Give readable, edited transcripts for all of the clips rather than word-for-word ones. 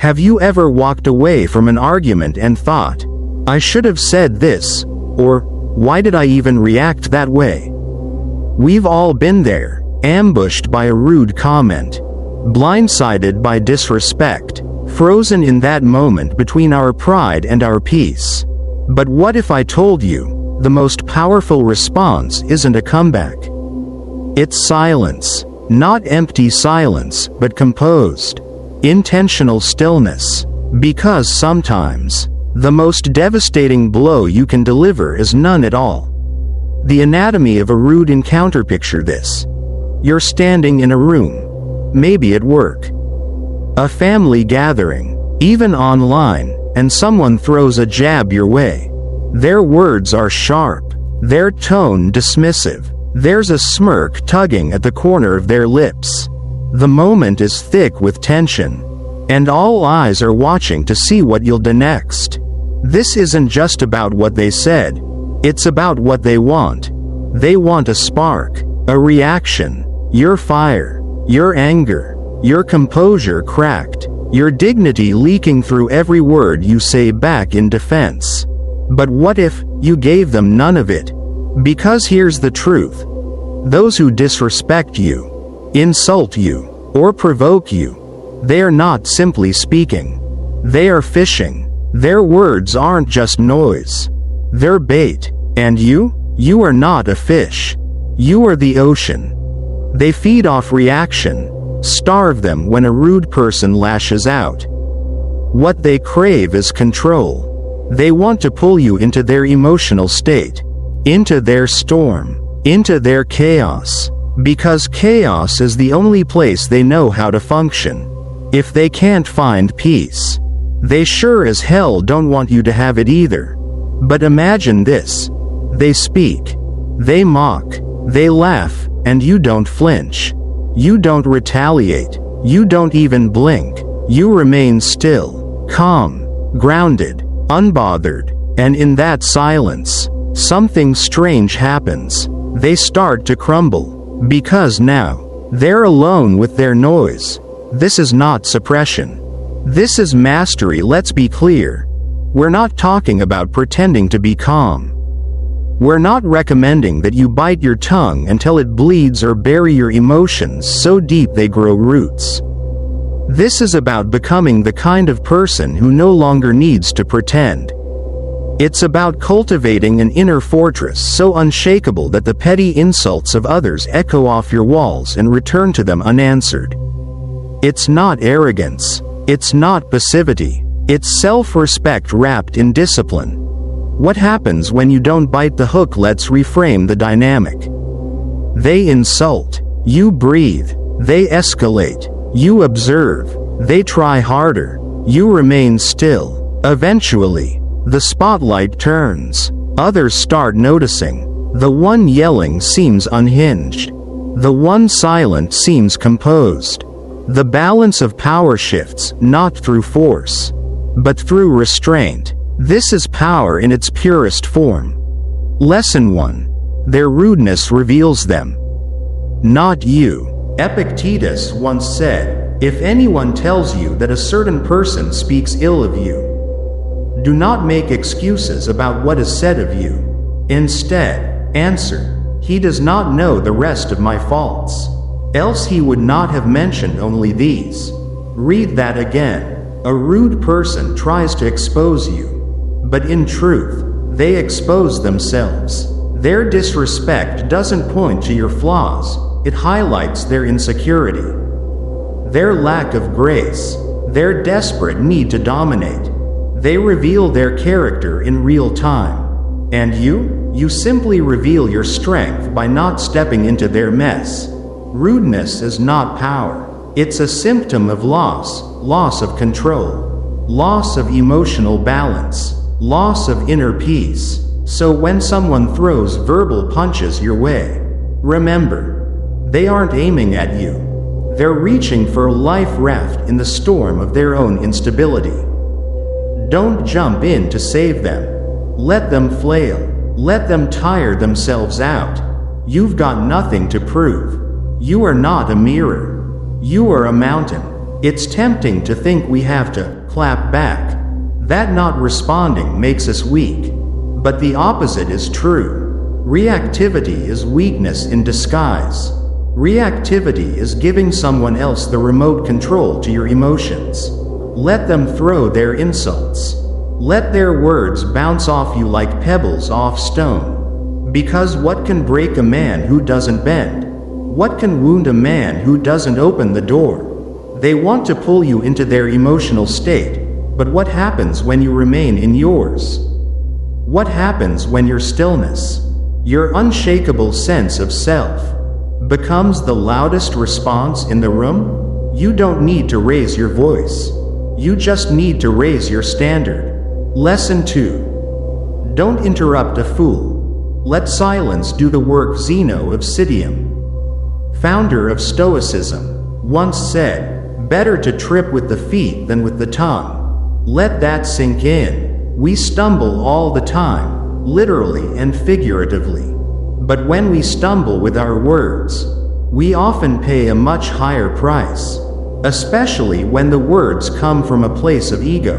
Have you ever walked away from an argument and thought, "I should have said this," or "Why did I even react that way?" We've all been there, ambushed by a rude comment, blindsided by disrespect, frozen in that moment between our pride and our peace. But what if I told you, the most powerful response isn't a comeback? It's silence. Not empty silence, but composed, intentional stillness. Because sometimes, the most devastating blow you can deliver is none at all. The anatomy of a rude encounter. Picture this. You're standing in a room, maybe at work, a family gathering, even online, and someone throws a jab your way. Their words are sharp, their tone dismissive. There's a smirk tugging at the corner of their lips. The moment is thick with tension, and all eyes are watching to see what you'll do next. This isn't just about what they said, it's about what they want. They want a spark, a reaction, your fire, your anger, your composure cracked, your dignity leaking through every word you say back in defense. But what if you gave them none of it? Because here's the truth. Those who disrespect you, insult you, or provoke you, they are not simply speaking. They are fishing. Their words aren't just noise. They're bait. And you are not a fish. You are the ocean. They feed off reaction, starve them when a rude person lashes out. What they crave is control. They want to pull you into their emotional state, into their storm, into their chaos. Because chaos is the only place they know how to function. If they can't find peace, they sure as hell don't want you to have it either. But imagine this. They speak, they mock, they laugh, and you don't flinch. You don't retaliate. You don't even blink. You remain still, calm, grounded, unbothered. And in that silence, something strange happens. They start to crumble. Because now, they're alone with their noise. This is not suppression. This is mastery. Let's be clear. We're not talking about pretending to be calm. We're not recommending that you bite your tongue until it bleeds or bury your emotions so deep they grow roots. This is about becoming the kind of person who no longer needs to pretend. It's about cultivating an inner fortress so unshakable that the petty insults of others echo off your walls and return to them unanswered. It's not arrogance. It's not passivity. It's self-respect wrapped in discipline. What happens when you don't bite the hook? Let's reframe the dynamic. They insult. You breathe. They escalate. You observe. They try harder. You remain still. Eventually, the spotlight turns. Others start noticing. The one yelling seems unhinged. The one silent seems composed. The balance of power shifts, not through force, but through restraint. This is power in its purest form. Lesson 1. Their rudeness reveals them, not you. Epictetus once said, "If anyone tells you that a certain person speaks ill of you, do not make excuses about what is said of you. Instead, answer, he does not know the rest of my faults, else he would not have mentioned only these." Read that again. A rude person tries to expose you, but in truth, they expose themselves. Their disrespect doesn't point to your flaws, it highlights their insecurity, their lack of grace, their desperate need to dominate. They reveal their character in real time. And you simply reveal your strength by not stepping into their mess. Rudeness is not power. It's a symptom of loss of control, loss of emotional balance, loss of inner peace. So when someone throws verbal punches your way, remember, they aren't aiming at you. They're reaching for a life raft in the storm of their own instability. Don't jump in to save them. Let them flail. Let them tire themselves out. You've got nothing to prove. You are not a mirror. You are a mountain. It's tempting to think we have to clap back, that not responding makes us weak. But the opposite is true. Reactivity is weakness in disguise. Reactivity is giving someone else the remote control to your emotions. Let them throw their insults. Let their words bounce off you like pebbles off stone. Because what can break a man who doesn't bend? What can wound a man who doesn't open the door? They want to pull you into their emotional state, but what happens when you remain in yours? What happens when your stillness, your unshakable sense of self, becomes the loudest response in the room? You don't need to raise your voice. You just need to raise your standard. Lesson 2. Don't interrupt a fool. Let silence do the work. Zeno of Citium, founder of Stoicism, once said, "Better to trip with the feet than with the tongue." Let that sink in. We stumble all the time, literally and figuratively. But when we stumble with our words, we often pay a much higher price, especially when the words come from a place of ego,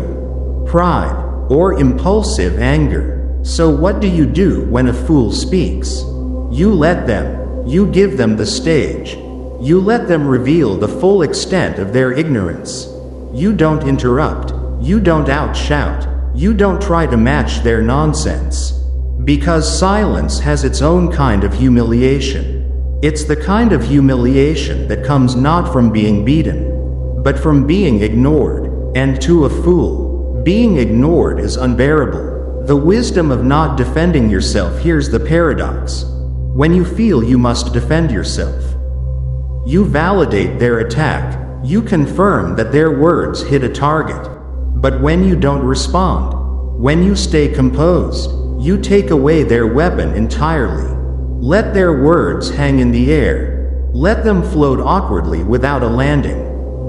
pride, or impulsive anger. So what do you do when a fool speaks? You let them. You give them the stage. You let them reveal the full extent of their ignorance. You don't interrupt. You don't outshout. You don't try to match their nonsense. Because silence has its own kind of humiliation. It's the kind of humiliation that comes not from being beaten, but from being ignored. And to a fool, being ignored is unbearable. The wisdom of not defending yourself. Here's the paradox. When you feel you must defend yourself, you validate their attack. You confirm that their words hit a target. But when you don't respond, when you stay composed, you take away their weapon entirely. Let their words hang in the air. Let them float awkwardly without a landing.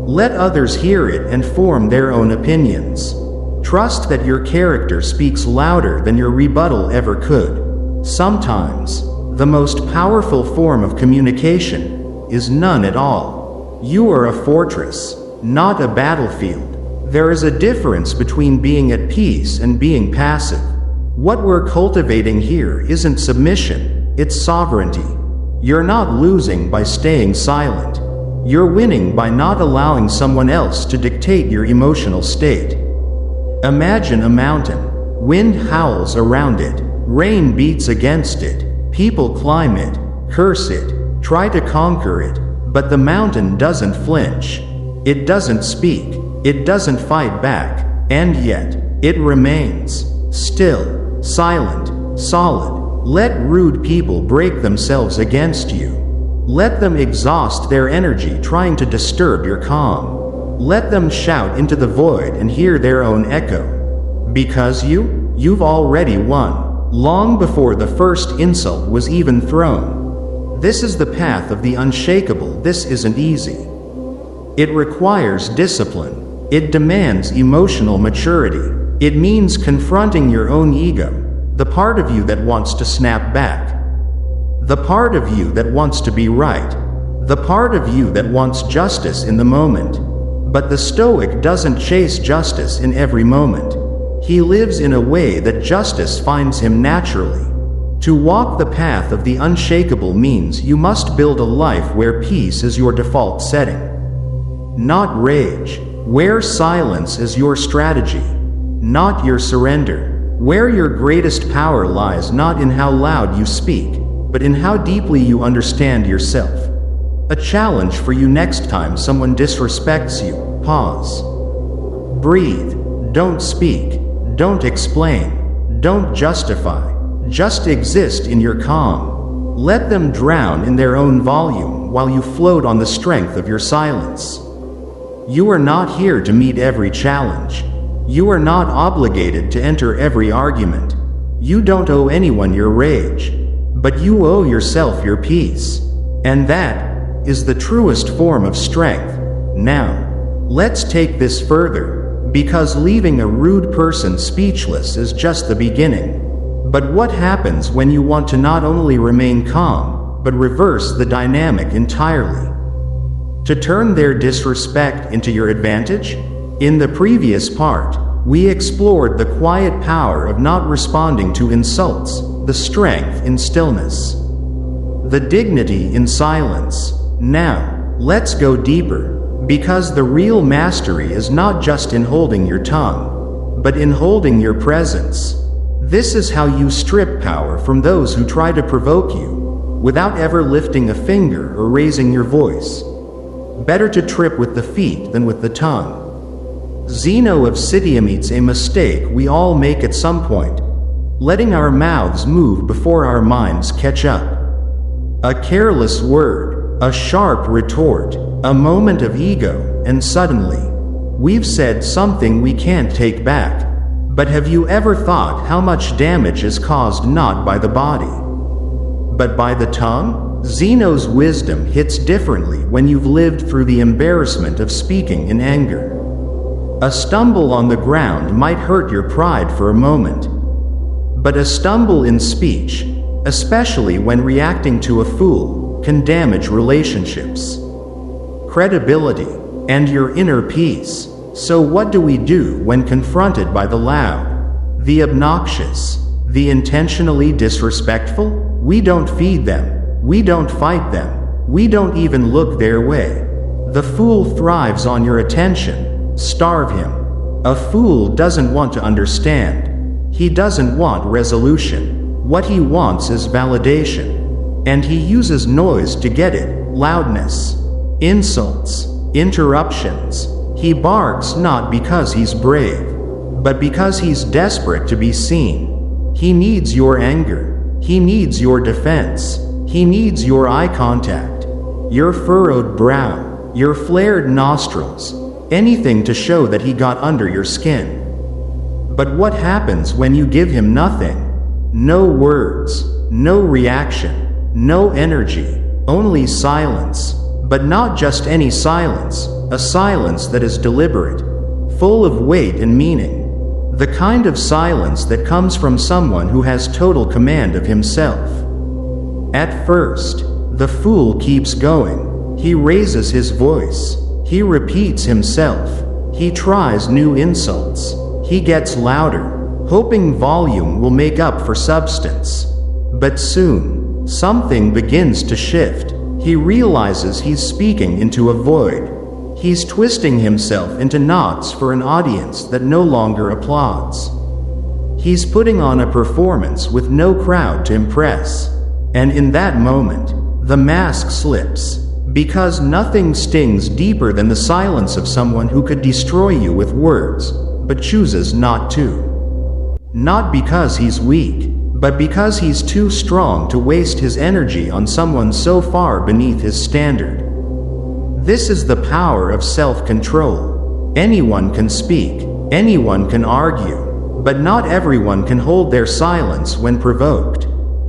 Let others hear it and form their own opinions. Trust that your character speaks louder than your rebuttal ever could. Sometimes, the most powerful form of communication is none at all. You are a fortress, not a battlefield. There is a difference between being at peace and being passive. What we're cultivating here isn't submission, it's sovereignty. You're not losing by staying silent. You're winning by not allowing someone else to dictate your emotional state. Imagine a mountain. Wind howls around it. Rain beats against it. People climb it, curse it, try to conquer it, but the mountain doesn't flinch. It doesn't speak. It doesn't fight back. And yet, it remains still, silent, solid. Let rude people break themselves against you. Let them exhaust their energy trying to disturb your calm. Let them shout into the void and hear their own echo. Because you've already won. Long before the first insult was even thrown. This is the path of the unshakable. This isn't easy. It requires discipline. It demands emotional maturity. It means confronting your own ego, the part of you that wants to snap back, the part of you that wants to be right, the part of you that wants justice in the moment. But the Stoic doesn't chase justice in every moment. He lives in a way that justice finds him naturally. To walk the path of the unshakable means you must build a life where peace is your default setting, not rage, where silence is your strategy, not your surrender, where your greatest power lies not in how loud you speak, but in how deeply you understand yourself. A challenge for you next time someone disrespects you. Pause. Breathe. Don't speak. Don't explain. Don't justify. Just exist in your calm. Let them drown in their own volume while you float on the strength of your silence. You are not here to meet every challenge. You are not obligated to enter every argument. You don't owe anyone your rage, but you owe yourself your peace. And that is the truest form of strength. Now, let's take this further. Because leaving a rude person speechless is just the beginning. But what happens when you want to not only remain calm, but reverse the dynamic entirely? To turn their disrespect into your advantage? In the previous part, we explored the quiet power of not responding to insults, the strength in stillness, the dignity in silence. Now, let's go deeper, because the real mastery is not just in holding your tongue, but in holding your presence. This is how you strip power from those who try to provoke you, without ever lifting a finger or raising your voice. Better to trip with the feet than with the tongue. Zeno of Citium meets a mistake we all make at some point, letting our mouths move before our minds catch up. A careless word, a sharp retort, a moment of ego, and suddenly, we've said something we can't take back. But have you ever thought how much damage is caused not by the body, but by the tongue? Zeno's wisdom hits differently when you've lived through the embarrassment of speaking in anger. A stumble on the ground might hurt your pride for a moment, but a stumble in speech, especially when reacting to a fool, can damage relationships, credibility, and your inner peace. So what do we do when confronted by the loud, the obnoxious, the intentionally disrespectful? We don't feed them. We don't fight them. We don't even look their way. The fool thrives on your attention. Starve him. A fool doesn't want to understand. He doesn't want resolution. What he wants is validation. And he uses noise to get it. Loudness, insults, interruptions. He barks not because he's brave, but because he's desperate to be seen. He needs your anger. He needs your defense. He needs your eye contact, your furrowed brow, your flared nostrils, anything to show that he got under your skin. But what happens when you give him nothing? No words, no reaction, no energy, only silence. But not just any silence, a silence that is deliberate, full of weight and meaning. The kind of silence that comes from someone who has total command of himself. At first, the fool keeps going. He raises his voice. He repeats himself. He tries new insults. He gets louder, hoping volume will make up for substance. But soon, something begins to shift. He realizes he's speaking into a void. He's twisting himself into knots for an audience that no longer applauds. He's putting on a performance with no crowd to impress. And in that moment, the mask slips, because nothing stings deeper than the silence of someone who could destroy you with words, but chooses not to. Not because he's weak, but because he's too strong to waste his energy on someone so far beneath his standard. This is the power of self-control. Anyone can speak, anyone can argue, but not everyone can hold their silence when provoked.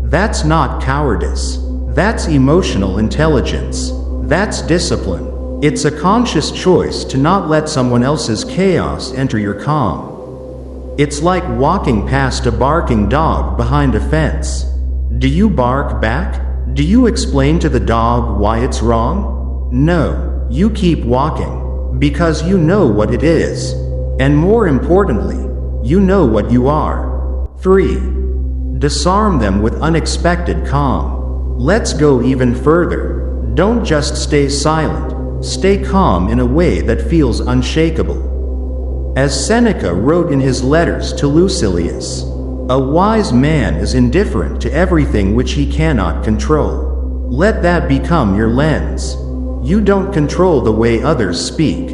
That's not cowardice. That's emotional intelligence. That's discipline. It's a conscious choice to not let someone else's chaos enter your calm. It's like walking past a barking dog behind a fence. Do you bark back? Do you explain to the dog why it's wrong? No, you keep walking, because you know what it is. And more importantly, you know what you are. 3. Disarm them with unexpected calm. Let's go even further. Don't just stay silent. Stay calm in a way that feels unshakable. As Seneca wrote in his letters to Lucilius, a wise man is indifferent to everything which he cannot control. Let that become your lens. You don't control the way others speak.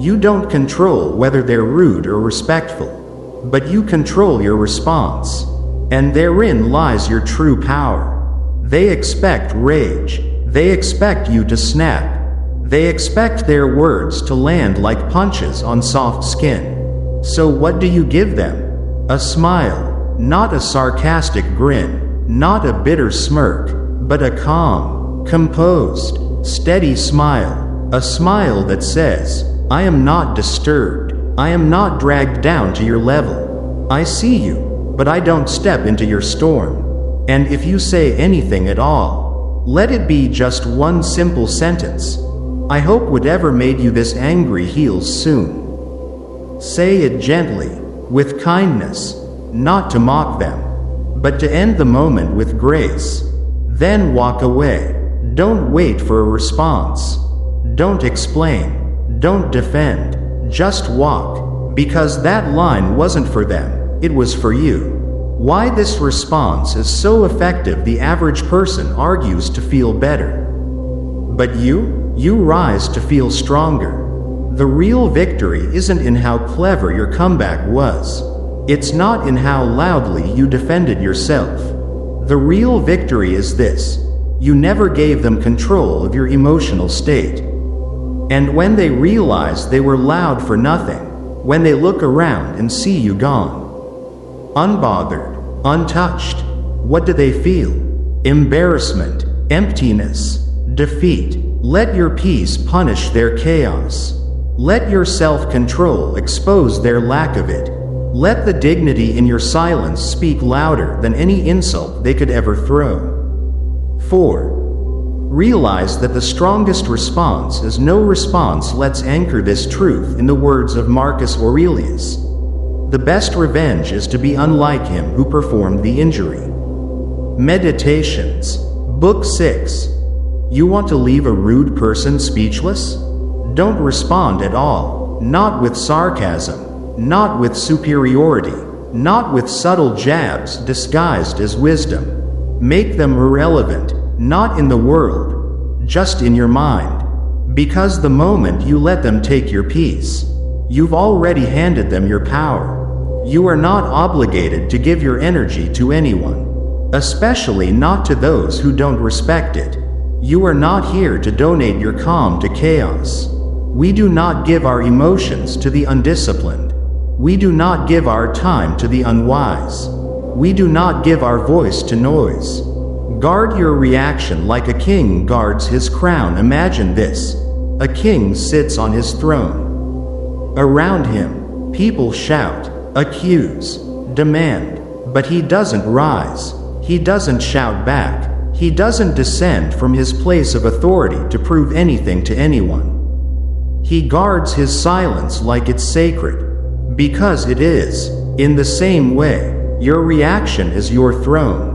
You don't control whether they're rude or respectful. But you control your response. And therein lies your true power. They expect rage. They expect you to snap. They expect their words to land like punches on soft skin. So what do you give them? A smile, not a sarcastic grin, not a bitter smirk, but a calm, composed, steady smile. A smile that says, I am not disturbed. I am not dragged down to your level. I see you, but I don't step into your storm. And if you say anything at all, let it be just one simple sentence. I hope whatever made you this angry heals soon. Say it gently, with kindness, not to mock them, but to end the moment with grace. Then walk away. Don't wait for a response. Don't explain. Don't defend. Just walk, because that line wasn't for them, it was for you. Why this response is so effective, the average person argues to feel better. But you rise to feel stronger. The real victory isn't in how clever your comeback was. It's not in how loudly you defended yourself. The real victory is this: you never gave them control of your emotional state. And when they realize they were loud for nothing, when they look around and see you gone, unbothered, untouched, what do they feel? Embarrassment, emptiness, defeat. Let your peace punish their chaos. Let your self-control expose their lack of it. Let the dignity in your silence speak louder than any insult they could ever throw. 4. Realize that the strongest response is no response. Let's anchor this truth in the words of Marcus Aurelius. The best revenge is to be unlike him who performed the injury. Meditations. Book 6. You want to leave a rude person speechless? Don't respond at all. Not with sarcasm. Not with superiority. Not with subtle jabs disguised as wisdom. Make them irrelevant. Not in the world, just in your mind. Because the moment you let them take your peace, you've already handed them your power. You are not obligated to give your energy to anyone, especially not to those who don't respect it. You are not here to donate your calm to chaos. We do not give our emotions to the undisciplined. We do not give our time to the unwise. We do not give our voice to noise. Guard your reaction like a king guards his crown. Imagine this: a king sits on his throne. Around him, people shout, accuse, demand, but he doesn't rise. He doesn't shout back. He doesn't descend from his place of authority to prove anything to anyone. He guards his silence like it's sacred, because it is. In the same way, your reaction is your throne.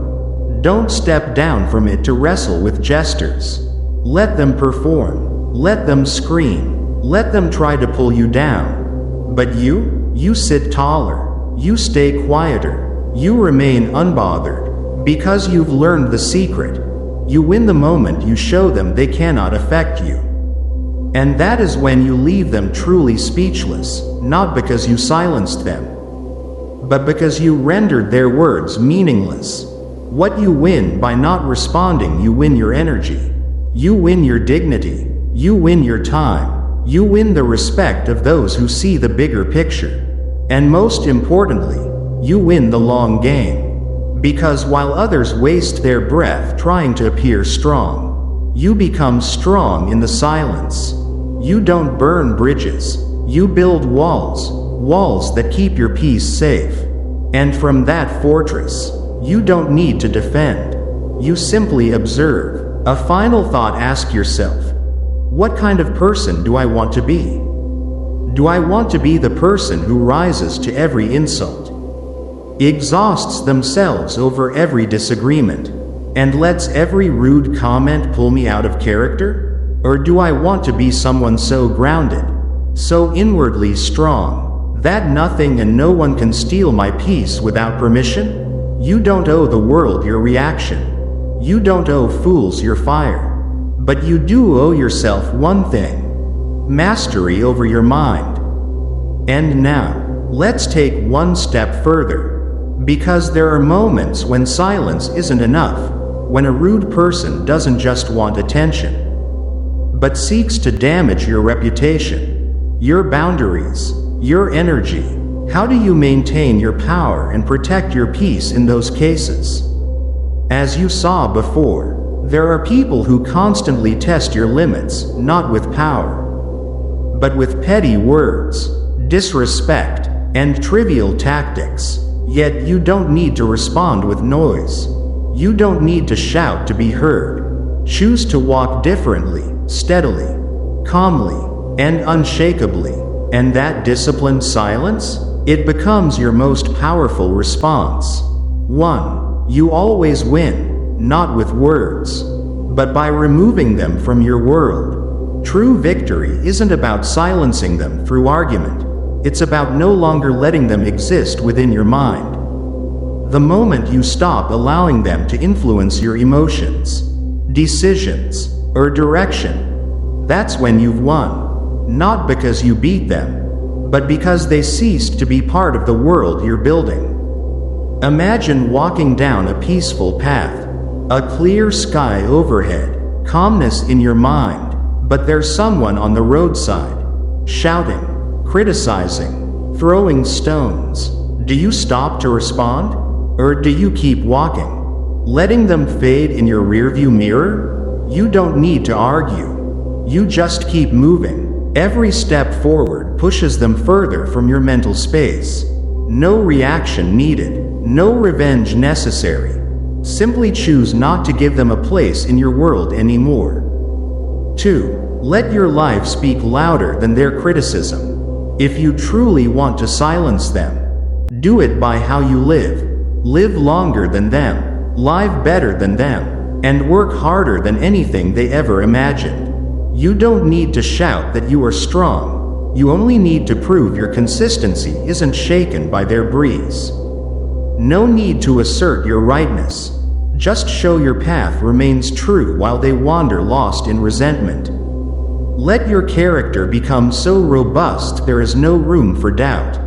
Don't step down from it to wrestle with jesters. Let them perform. Let them scream. Let them try to pull you down. But you sit taller. You stay quieter. You remain unbothered. Because you've learned the secret. You win the moment you show them they cannot affect you. And that is when you leave them truly speechless, not because you silenced them, but because you rendered their words meaningless. What you win by not responding: you win your energy. You win your dignity. You win your time. You win the respect of those who see the bigger picture. And most importantly, you win the long game. Because while others waste their breath trying to appear strong, you become strong in the silence. You don't burn bridges. You build walls. Walls that keep your peace safe. And from that fortress, you don't need to defend. You simply observe. A final thought: ask yourself, what kind of person do I want to be? Do I want to be the person who rises to every insult, exhausts themselves over every disagreement, and lets every rude comment pull me out of character? Or do I want to be someone so grounded, so inwardly strong, that nothing and no one can steal my peace without permission? You don't owe the world your reaction. You don't owe fools your fire. But you do owe yourself one thing: mastery over your mind. And now, let's take one step further. Because there are moments when silence isn't enough, when a rude person doesn't just want attention, but seeks to damage your reputation, your boundaries, your energy. How do you maintain your power and protect your peace in those cases? As you saw before, there are people who constantly test your limits, not with power, but with petty words, disrespect, and trivial tactics. Yet you don't need to respond with noise. You don't need to shout to be heard. Choose to walk differently, steadily, calmly, and unshakably. And that disciplined silence? It becomes your most powerful response. 1. You always win, not with words, but by removing them from your world. True victory isn't about silencing them through argument. It's about no longer letting them exist within your mind. The moment you stop allowing them to influence your emotions, decisions, or direction, that's when you've won. Not because you beat them, but because they ceased to be part of the world you're building. Imagine walking down a peaceful path, a clear sky overhead, calmness in your mind, but there's someone on the roadside, shouting, criticizing, throwing stones. Do you stop to respond? Or do you keep walking, letting them fade in your rearview mirror? You don't need to argue. You just keep moving. Every step forward pushes them further from your mental space. No reaction needed, no revenge necessary. Simply choose not to give them a place in your world anymore. 2. Let your life speak louder than their criticism. If you truly want to silence them, do it by how you live. Live longer than them, live better than them, and work harder than anything they ever imagined. You don't need to shout that you are strong. You only need to prove your consistency isn't shaken by their breeze. No need to assert your rightness. Just show your path remains true while they wander lost in resentment. Let your character become so robust there is no room for doubt.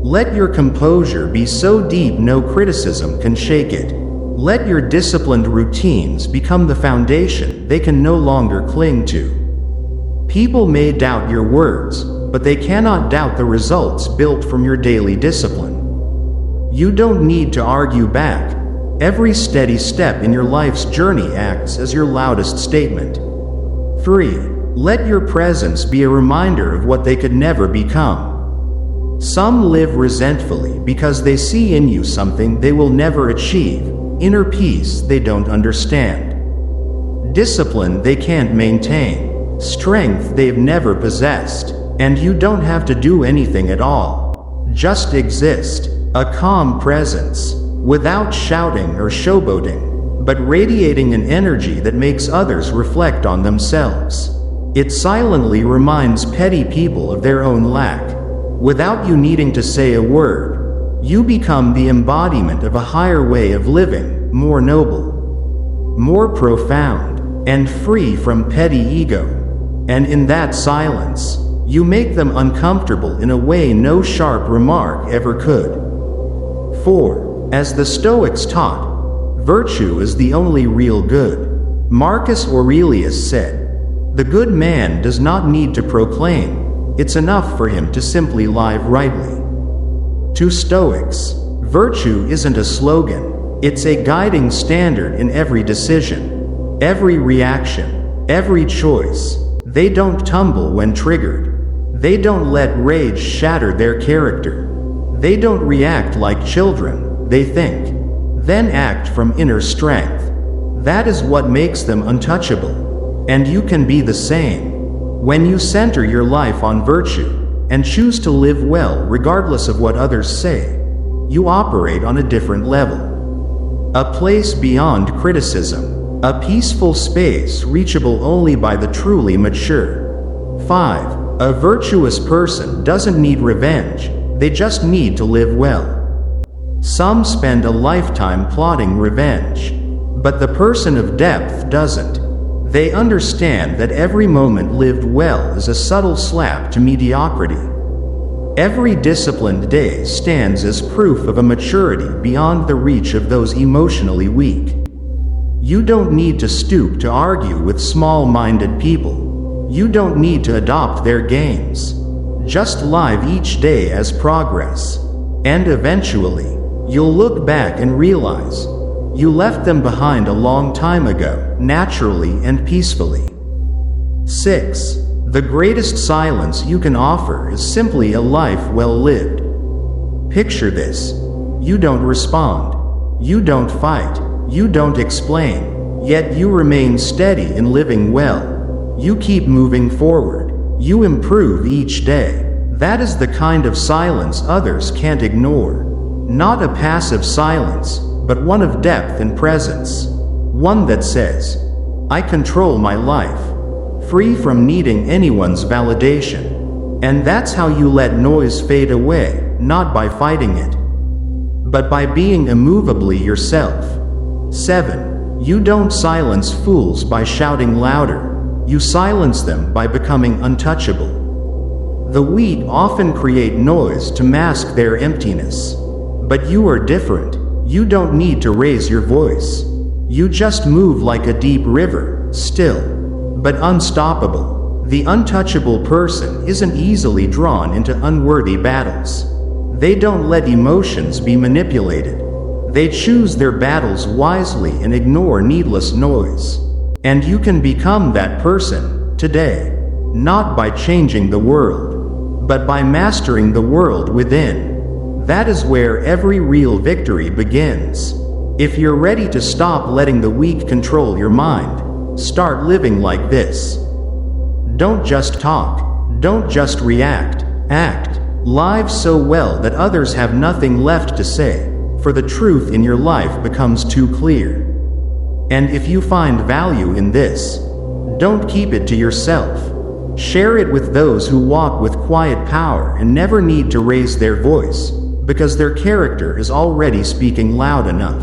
Let your composure be so deep no criticism can shake it. Let your disciplined routines become the foundation they can no longer cling to. People may doubt your words, but they cannot doubt the results built from your daily discipline. You don't need to argue back. Every steady step in your life's journey acts as your loudest statement. 3. Let your presence be a reminder of what they could never become. Some live resentfully because they see in you something they will never achieve, inner peace they don't understand, discipline they can't maintain, strength they've never possessed, and you don't have to do anything at all. Just exist, a calm presence, without shouting or showboating, but radiating an energy that makes others reflect on themselves. It silently reminds petty people of their own lack. Without you needing to say a word, you become the embodiment of a higher way of living, more noble, more profound, and free from petty ego. And in that silence, you make them uncomfortable in a way no sharp remark ever could. 4. As the Stoics taught, virtue is the only real good. Marcus Aurelius said, "The good man does not need to proclaim. It's enough for him to simply live rightly." To Stoics, virtue isn't a slogan, it's a guiding standard in every decision, every reaction, every choice. They don't tumble when triggered. They don't let rage shatter their character. They don't react like children, they think, then act from inner strength. That is what makes them untouchable. And you can be the same. When you center your life on virtue, and choose to live well regardless of what others say, you operate on a different level. A place beyond criticism, a peaceful space reachable only by the truly mature. 5. A virtuous person doesn't need revenge, they just need to live well. Some spend a lifetime plotting revenge, but the person of depth doesn't. They understand that every moment lived well is a subtle slap to mediocrity. Every disciplined day stands as proof of a maturity beyond the reach of those emotionally weak. You don't need to stoop to argue with small-minded people. You don't need to adopt their games. Just live each day as progress. And eventually, you'll look back and realize you left them behind a long time ago, naturally and peacefully. 6. The greatest silence you can offer is simply a life well lived. Picture this. You don't respond. You don't fight. You don't explain. Yet you remain steady in living well. You keep moving forward. You improve each day. That is the kind of silence others can't ignore. Not a passive silence, but one of depth and presence. One that says, I control my life, free from needing anyone's validation. And that's how you let noise fade away, not by fighting it, but by being immovably yourself. 7. You don't silence fools by shouting louder. You silence them by becoming untouchable. The weak often create noise to mask their emptiness. But you are different. You don't need to raise your voice. You just move like a deep river, still, but unstoppable. The untouchable person isn't easily drawn into unworthy battles. They don't let emotions be manipulated. They choose their battles wisely and ignore needless noise. And you can become that person today, not by changing the world, but by mastering the world within. That is where every real victory begins. If you're ready to stop letting the weak control your mind, start living like this. Don't just talk. Don't just react. Act. Live so well that others have nothing left to say, for the truth in your life becomes too clear. And if you find value in this, don't keep it to yourself. Share it with those who walk with quiet power and never need to raise their voice, because their character is already speaking loud enough.